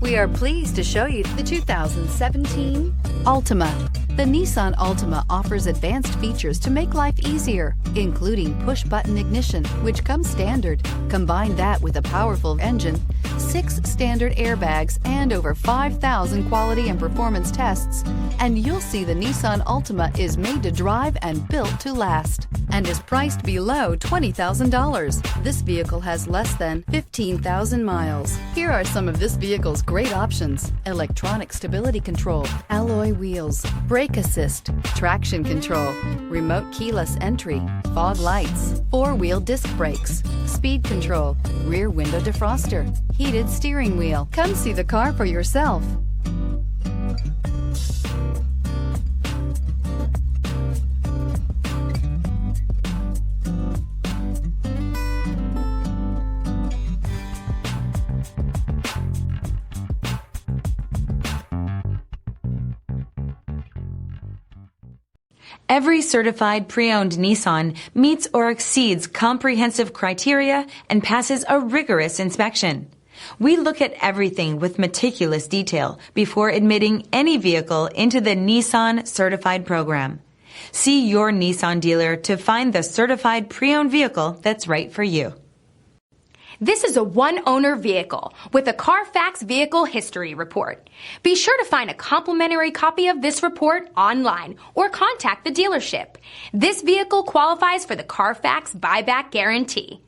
We are pleased to show you the 2017 Altima. The Nissan Altima offers advanced features to make life easier, including push-button ignition, which comes standard. Combine that with a powerful engine, 6 standard airbags, and over 5,000 quality and performance tests, and you'll see the Nissan Altima is made to drive and built to last, and is priced below $20,000. This vehicle has less than 15,000 miles. Here are some of this vehicle's great options: electronic stability control, alloy wheels, brake assist, traction control, remote keyless entry, fog lights, 4-wheel disc brakes, speed control, rear window defroster, heated steering wheel. Come see the car for yourself. Every certified pre-owned Nissan meets or exceeds comprehensive criteria and passes a rigorous inspection. We look at everything with meticulous detail before admitting any vehicle into the Nissan Certified Program. See your Nissan dealer to find the certified pre-owned vehicle that's right for you. This is a one-owner vehicle with a Carfax Vehicle History Report. Be sure to find a complimentary copy of this report online or contact the dealership. This vehicle qualifies for the Carfax Buyback Guarantee.